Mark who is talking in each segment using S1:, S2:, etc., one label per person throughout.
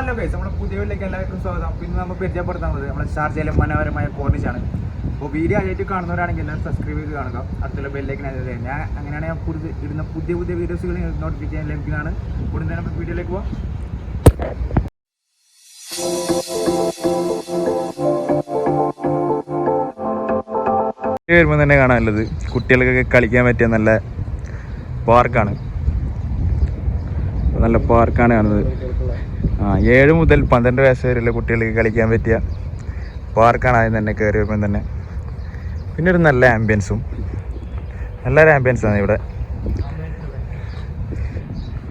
S1: Hello guys, നമ്മുടെ പുതിയ വീട്ടിലേക്ക് എല്ലാവർക്കും സ്വാഗതം. പിന്നെ നമ്മൾ പരിചയപ്പെടുത്തുന്നത് നമ്മുടെ ഷാർജയിലെ മനോഹരമായ കോർണിഷാണ്. അപ്പോൾ വീഡിയോ ആയിട്ട് കാണുന്നവരാണെങ്കിൽ എല്ലാവരും സബ്സ്ക്രൈബ് ചെയ്ത് കാണുക. അടുത്തുള്ള ബെല്ലിലേക്ക് ഞാൻ അങ്ങനെയാണ് ഞാൻ ഇടുന്ന പുതിയ വീഡിയോസുകൾ നോട്ടിഫിക്കേഷൻ ലഭിക്കുന്നതാണ്. കൂടുതൽ നമുക്ക് വീഡിയോയിലേക്ക് പോകാം. വരുമ്പോൾ തന്നെ കാണാനുള്ളത് കുട്ടികൾക്കൊക്കെ കളിക്കാൻ പറ്റിയ നല്ല പാർക്കാണ്. നല്ല പാർക്കാണ് കാണുന്നത്. 7 മുതൽ 12 വയസ്സ് വരെയുള്ള കുട്ടികൾക്ക് കളിക്കാൻ പറ്റിയ പാർക്കാണ് ആദ്യം തന്നെ കയറി വരുമ്പം തന്നെ. പിന്നെ ഒരു നല്ല ആംബിയൻസും, നല്ലൊരു ആംബിയൻസാണ് ഇവിടെ.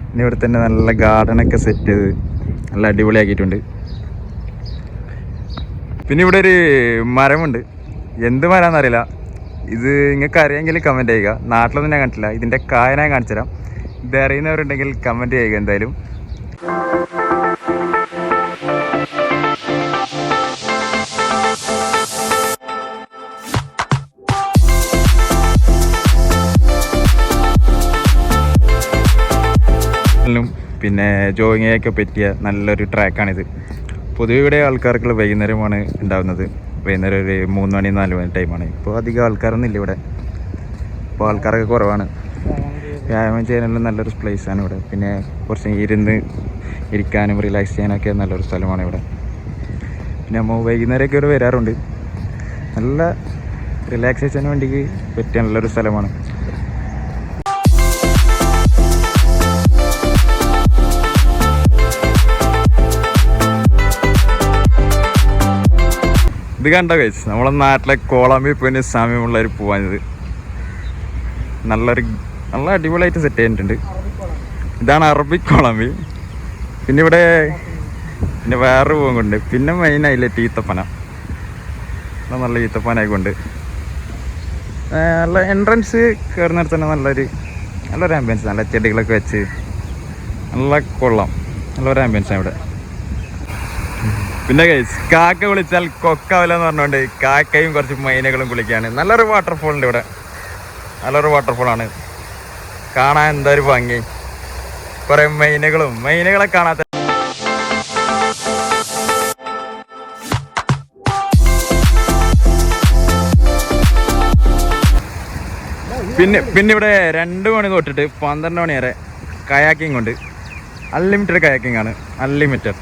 S1: പിന്നെ ഇവിടെ തന്നെ നല്ല ഗാർഡനൊക്കെ സെറ്റ് ചെയ്ത് നല്ല അടിപൊളിയാക്കിയിട്ടുണ്ട്. പിന്നെ ഇവിടെ ഒരു മരമുണ്ട്, എന്ത് മരമാണെന്നറിയില്ല. ഇത് നിങ്ങൾക്ക് അറിയാമെങ്കിൽ കമൻറ്റ് ചെയ്യുക. നാട്ടിലൊന്നും ഞാൻ കണ്ടിട്ടില്ല. ഇതിൻ്റെ കായ ഞാൻ കാണിച്ചു തരാം. ഇത് അറിയുന്നവരുണ്ടെങ്കിൽ കമൻറ്റ് ചെയ്യുക എന്തായാലും. പിന്നെ ജോഗിങ്ങൊക്കെ പറ്റിയ നല്ലൊരു ട്രാക്കാണിത്. പൊതുവെ ഇവിടെ ആൾക്കാർക്കുള്ള വൈകുന്നേരമാണ് ഉണ്ടാകുന്നത്. വൈകുന്നേരം ഒരു 3 മണി 4 മണി ടൈമാണ്. ഇപ്പോൾ അധികം ആൾക്കാരൊന്നും ഇല്ല ഇവിടെ. ഇപ്പോൾ ആൾക്കാരൊക്കെ കുറവാണ്. വ്യായാമം ചെയ്യാനുള്ള നല്ലൊരു പ്ലേസാണ് ഇവിടെ. പിന്നെ കുറച്ച് ഇരിക്കാനും റിലാക്സ് ചെയ്യാനൊക്കെ നല്ലൊരു സ്ഥലമാണ് ഇവിടെ. പിന്നെ നമ്മൾ വൈകുന്നേരമൊക്കെ ഇവിടെ വരാറുണ്ട്. നല്ല റിലാക്സേഷന് വേണ്ടി പറ്റിയ നല്ലൊരു സ്ഥലമാണ്. ഇത് കണ്ടോ ഗൈസ്, നമ്മളെ നാട്ടിലെ കോളാമ്പി പോയിന് സാമ്യമുള്ളൊരു പൂവാനിത്. നല്ല അടിപൊളിയായിട്ട് സെറ്റ് ചെയ്തിട്ടുണ്ട്. ഇതാണ് അറബിക് കോളാമ്പി. പിന്നെ ഇവിടെ വേറൊരു പൂവും കൊണ്ട്. പിന്നെ മെയിൻ ഹൈലൈറ്റ് ഈത്തപ്പന. നല്ല ഈത്തപ്പനായി കൊണ്ട് നല്ല എൻട്രൻസ് കയറുന്നിടത്ത് തന്നെ നല്ലൊരു ആംബിയൻസ്. നല്ല ചെടികളൊക്കെ വെച്ച് നല്ല കൊള്ളാം. നല്ലൊരു ആംബിയൻസാണ് ഇവിടെ. പിന്നെ ഗൈസ്, കാക്ക വിളിച്ചാൽ കൊക്കാവില്ല എന്ന് പറഞ്ഞുകൊണ്ട് കാക്കയും കുറച്ച് മൈനകളും കുളിക്കുകയാണ്. നല്ലൊരു വാട്ടർഫോളുണ്ട് ഇവിടെ. നല്ലൊരു വാട്ടർഫോളാണ്. കാണാൻ എന്തൊരു ഭംഗി. കുറേ മൈനകളെ കാണാത്ത. പിന്നെ ഇവിടെ 2 മണി തൊട്ടിട്ട് 12 മണി വരെ കയാക്കിംഗ് ഉണ്ട്. അൺലിമിറ്റഡ് കയാക്കിംഗ് ആണ്. അൺലിമിറ്റഡ്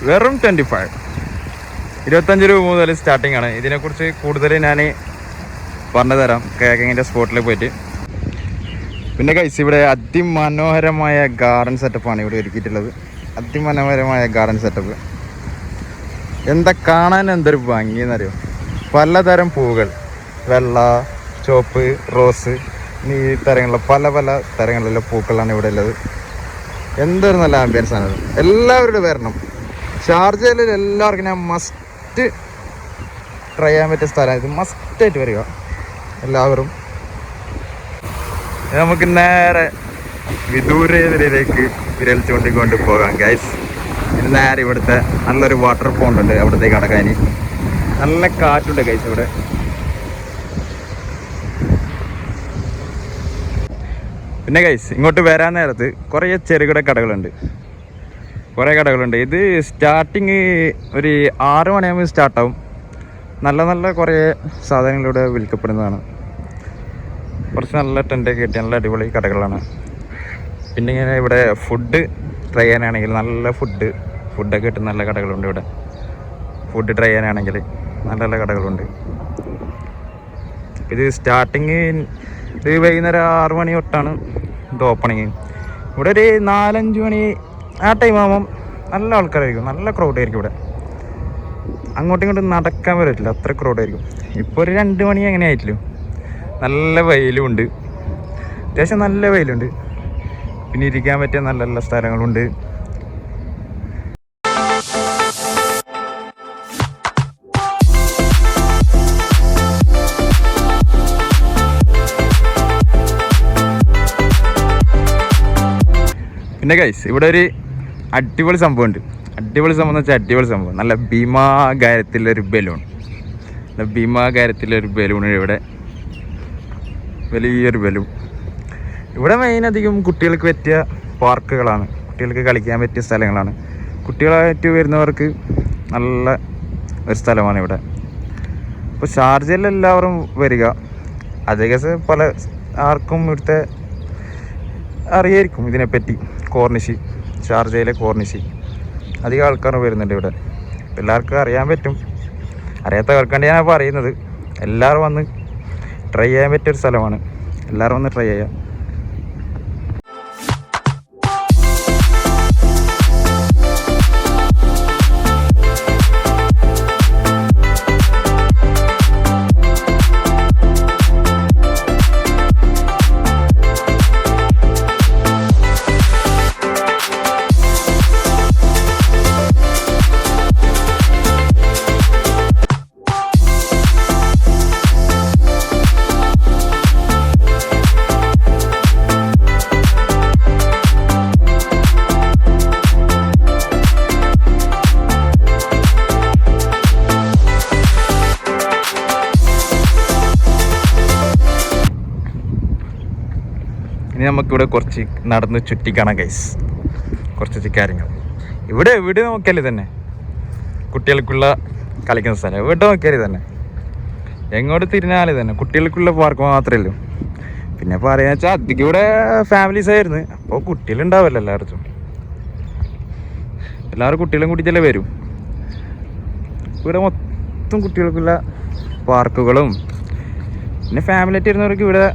S1: വെറും 25 രൂപ മുതൽ സ്റ്റാർട്ടിംഗ് ആണ്. ഇതിനെക്കുറിച്ച് കൂടുതൽ ഞാൻ പറഞ്ഞു തരാം കയാക്കിങ്ങിൻ്റെ സ്പോട്ടിൽ പോയിട്ട്. പിന്നെ ഗൈസ്, ഇവിടെ അതിമനോഹരമായ ഗാർഡൻ സെറ്റപ്പാണ് ഇവിടെ ഒരുക്കിയിട്ടുള്ളത്. അതിമനോഹരമായ ഗാർഡൻ സെറ്റപ്പ്. എന്താ കാണാൻ എന്തൊരു ഭംഗിയെന്നറിയോ. പലതരം പൂവുകൾ, വെള്ള, ചുവപ്പ്, റോസ്, ഈ തരങ്ങളുള്ള പല തരങ്ങളിലുള്ള പൂക്കളാണ് ഇവിടെ ഉള്ളത്. എന്തൊരു നല്ല ആംബിയൻസ് ആണത്. എല്ലാവരും വരണം. ഷാർജയിൽ എല്ലാവർക്കും ഞാൻ മസ്റ്റ് ട്രൈ ചെയ്യാൻ പറ്റിയ സ്ഥലമാണ് ഇത്. മസ്റ്റായിട്ട് വരിക എല്ലാവരും. നമുക്ക് നേരെ വിദൂരയിലേക്ക് വിരലിച്ചുകൊണ്ട് പോകാം ഗൈസ്. ഇത് നേരെ ഇവിടുത്തെ നല്ലൊരു വാട്ടർ പോണ്ട് ഉണ്ട്, അവിടത്തേക്ക് കടക്കാൻ. നല്ല കാറ്റുണ്ട് ഗൈസ് ഇവിടെ. പിന്നെ ഗൈസ്, ഇങ്ങോട്ട് വരാൻ നേരത്ത് കുറേ ചെറുകിട കടകളുണ്ട്. ഇത് സ്റ്റാർട്ടിങ് ഒരു 6 മണിയാകുമ്പോൾ സ്റ്റാർട്ടാവും. നല്ല കുറേ സാധനങ്ങളിവിടെ വിൽക്കപ്പെടുന്നതാണ്. കുറച്ച് നല്ല ടെൻ്റൊക്കെ കിട്ടിയ നല്ല അടിപൊളി കടകളാണ്. പിന്നെ ഇങ്ങനെ ഇവിടെ ഫുഡ് ട്രൈ ചെയ്യാനാണെങ്കിൽ നല്ല ഫുഡൊക്കെ കിട്ടുന്ന നല്ല കടകളുണ്ട് ഇവിടെ. ഫുഡ് ട്രൈ ചെയ്യാനാണെങ്കിൽ നല്ല കടകളുണ്ട്. ഇത് സ്റ്റാർട്ടിങ് ഇത് വൈകുന്നേരം 6 മണി തൊട്ടാണ് ഇത് ഓപ്പണിങ്. ഇവിടെ ഒരു 4-5 മണി ആ ടൈം ആകുമ്പം നല്ല ആൾക്കാരായിരിക്കും. നല്ല ക്രൗഡായിരിക്കും ഇവിടെ. അങ്ങോട്ടും ഇങ്ങോട്ടും നടക്കാൻ പറ്റില്ല, അത്ര ക്രൗഡായിരിക്കും. ഇപ്പോൾ ഒരു 2 മണി അങ്ങനെ ആയിട്ടില്ലോ. നല്ല വെയിലും ഉണ്ട്, അത്യാവശ്യം നല്ല വെയിലുണ്ട്. പിന്നെ ഇരിക്കാൻ പറ്റിയ നല്ല സ്ഥലങ്ങളുണ്ട്. പിന്നെ ഗൈസ്, ഇവിടെ ഒരു അടിപൊളി സംഭവമുണ്ട്. അടിപൊളി സംഭവം നല്ല ഭീമാകാരത്തിലൊരു ബലൂൺ ഇവിടെ. വലിയൊരു ബലൂൺ. ഇവിടെ മെയിൻ അധികം കുട്ടികൾക്ക് പറ്റിയ പാർക്കുകളാണ്. കുട്ടികൾക്ക് കളിക്കാൻ പറ്റിയ സ്ഥലങ്ങളാണ്. കുട്ടികളായിട്ട് വരുന്നവർക്ക് നല്ല ഒരു സ്ഥലമാണ് ഇവിടെ. ഇപ്പോൾ ഷാർജയിൽ എല്ലാവരും വരിക, അധികം പല ആർക്കും ഇവിടുത്തെ അറിയായിരിക്കും ഇതിനെപ്പറ്റി. കോർണിഷ്, ഷാർജയിലെ കോർണിഷ് അധികം ആൾക്കാർ വരുന്നുണ്ട് ഇവിടെ. എല്ലാവർക്കും അറിയാൻ പറ്റും. അറിയാത്തവർക്കാണ്ട് ഞാൻ പറയുന്നത്. എല്ലാവരും വന്ന് ട്രൈ ചെയ്യാൻ പറ്റിയൊരു സ്ഥലമാണ്. എല്ലാവരും വന്ന് ട്രൈ ചെയ്യാം. ഇനി നമുക്കിവിടെ കുറച്ച് നടന്ന് ചുറ്റിക്കാണാം ഗൈസ്, കുറച്ച് കാര്യങ്ങൾ. ഇവിടെ നോക്കിയാൽ തന്നെ കുട്ടികൾക്കുള്ള കളിക്കുന്ന സ്ഥലം. ഇവിടെ നോക്കിയാൽ തന്നെ എങ്ങോട്ട് തിരിഞ്ഞാൽ തന്നെ കുട്ടികൾക്കുള്ള പാർക്ക് മാത്രമേ ഉള്ളൂ. പിന്നെ പറയാന്ന് വെച്ചാൽ അധികം ഇവിടെ ഫാമിലീസ് ആയിരുന്നു. അപ്പോൾ കുട്ടികളുണ്ടാവില്ല എല്ലായിടത്തും. എല്ലാവരും കുട്ടികളും കൂട്ടിയിട്ടല്ലേ വരും. ഇവിടെ മൊത്തം കുട്ടികൾക്കുള്ള പാർക്കുകളും പിന്നെ ഫാമിലി ആയിട്ട് ഇരുന്നവർക്ക് ഇവിടെ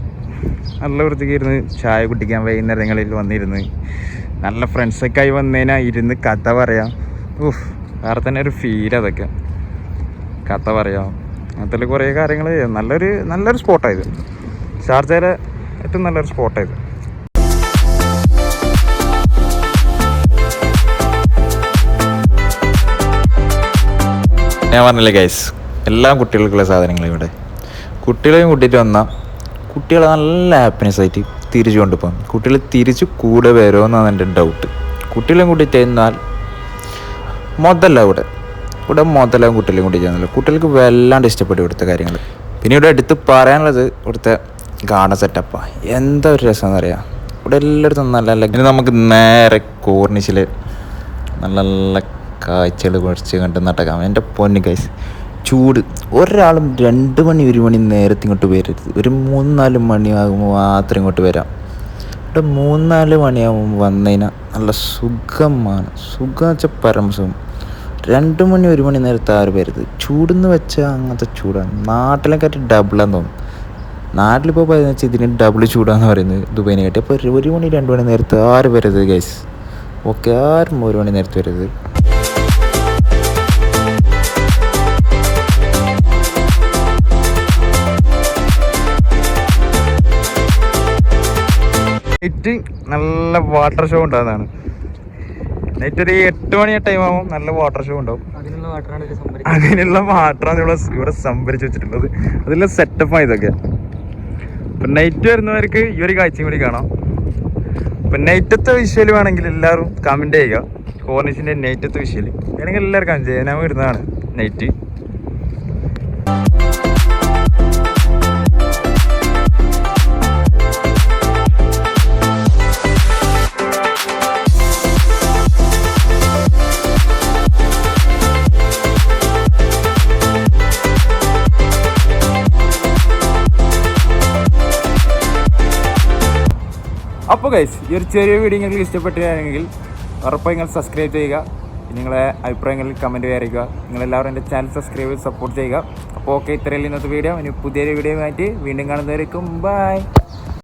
S1: നല്ല വൃത്തിക്ക് ഇരുന്ന് ചായ കുടിക്കാൻ വൈകുന്നേരങ്ങളിൽ വന്നിരുന്ന് നല്ല ഫ്രണ്ട്സൊക്കെ ആയി വന്നതിനാൽ ഇരുന്ന് കഥ പറയാം. വേറെ തന്നെ ഒരു ഫീൽ. അതൊക്കെ കഥ പറയാം, അങ്ങനത്തെ കുറേ കാര്യങ്ങൾ. നല്ലൊരു സ്പോട്ടായത്. ഷാർജയിലെ ഏറ്റവും നല്ലൊരു സ്പോട്ടായത്. ഞാൻ പറഞ്ഞില്ലേ ഗൈസ്, എല്ലാ കുട്ടികൾക്കുള്ള സാധനങ്ങളും ഇവിടെ. കുട്ടികളെയും കൂട്ടിയിട്ട് വന്നാൽ കുട്ടികളെ നല്ല ഹാപ്പിനെസ് ആയിട്ട് തിരിച്ചു കൊണ്ടുപോകാം. കുട്ടികൾ തിരിച്ച് കൂടെ വരുമോ എന്നാണ് എൻ്റെ ഡൗട്ട്. കുട്ടികളെയും കൂട്ടിയിട്ട് ചെന്നാൽ മുതലാവും ഇവിടെ മുതലാവും. കുട്ടികളെയും കൂട്ടി ചെന്നില്ല. കുട്ടികൾക്ക് വല്ലാണ്ട് ഇഷ്ടപ്പെട്ടു ഇവിടുത്തെ കാര്യങ്ങൾ. പിന്നെ ഇവിടെ എടുത്ത് പറയാനുള്ളത് ഇവിടുത്തെ ഗാർഡൻ സെറ്റപ്പാണ്. എന്താ ഒരു രസം എന്നറിയാം. ഇവിടെ എല്ലായിടത്തും നല്ല ഇനി നമുക്ക് നേരെ കോർണിഷിൽ നല്ല നല്ല കാഴ്ചകൾ കുറച്ച് കണ്ട് നടക്കാം. എൻ്റെ പൊന്ന് ഗൈസ്, ചൂട്. ഒരാളും 2 മണി 1 മണി നേരത്തെ ഇങ്ങോട്ട് വരരുത്. ഒരു 3-4 മണിയാകുമ്പോൾ മാത്രം ഇങ്ങോട്ട് വരാം. ഇവിടെ 3-4 മണിയാകുമ്പോൾ വന്നതിനാൽ നല്ല സുഖമാണ്. സുഖം വെച്ചാൽ പരമസുഖം. 2 മണി 1 മണി നേരത്തെ ആരും വരരുത്. ചൂടെന്ന് വെച്ചാൽ അങ്ങനത്തെ ചൂടാണ്. നാട്ടിലേക്കായിട്ട് ഡബിളാന്ന് തോന്നും. നാട്ടിലിപ്പോൾ പറയുന്നത് വെച്ചാൽ ഇതിന് ഡബിൾ ചൂടാന്ന് പറയുന്നത് ദുബൈനെ കാട്ടി. അപ്പോൾ 1 മണി 2 മണി നേരത്തെ ആരും വരരുത് ഗൈസ്. ഓക്കെ, ആരും 1 മണി നേരത്തെ വരരുത്. നൈറ്റ് നല്ല വാട്ടർ ഷോ ഉണ്ടാകുന്നതാണ്. നൈറ്റ് ഒരു 8 മണി ടൈം ആകുമ്പോൾ നല്ല വാട്ടർ ഷോ ഉണ്ടാവും. അതിനുള്ള വാട്ടറാണ് ഇവിടെ സംഭരിച്ച് വെച്ചിട്ടുള്ളത്. അതിലുള്ള സെറ്റപ്പാണ് ഇതൊക്കെ. അപ്പം നൈറ്റ് വരുന്നവർക്ക് ഈ ഒരു കാഴ്ചയും കൂടി കാണാം. അപ്പം നൈറ്റത്തെ വിഷ്വൽ വേണമെങ്കിൽ എല്ലാവരും കമൻറ്റ് ചെയ്യുക. കോർണിഷിൻ്റെ നൈറ്റത്തെ വിഷ്വൽ വേണമെങ്കിൽ എല്ലാവരും കമൻറ്റ് ചെയ്യുക. ഞാൻ വരുന്നതാണ് നൈറ്റ്. അപ്പോൾ ഗൈസ്, ഈ ഒരു ചെറിയ വീഡിയോ നിങ്ങൾക്ക് ഇഷ്ടപ്പെട്ടിരുന്നെങ്കിൽ ഉറപ്പായി നിങ്ങൾ സബ്സ്ക്രൈബ് ചെയ്യുക. നിങ്ങളെ അഭിപ്രായങ്ങളിൽ കമൻറ്റ് അറിയിക്കുക. നിങ്ങളെല്ലാവരും എൻ്റെ ചാനൽ സബ്സ്ക്രൈബ് ചെയ്ത് സപ്പോർട്ട് ചെയ്യുക. അപ്പോൾ ഓക്കെ, ഇത്രയല്ലേ ഇന്നത്തെ വീഡിയോ. ഇനി പുതിയൊരു വീഡിയോ ആയിട്ട് വീണ്ടും കാണുന്നതായിരിക്കും. ബൈ.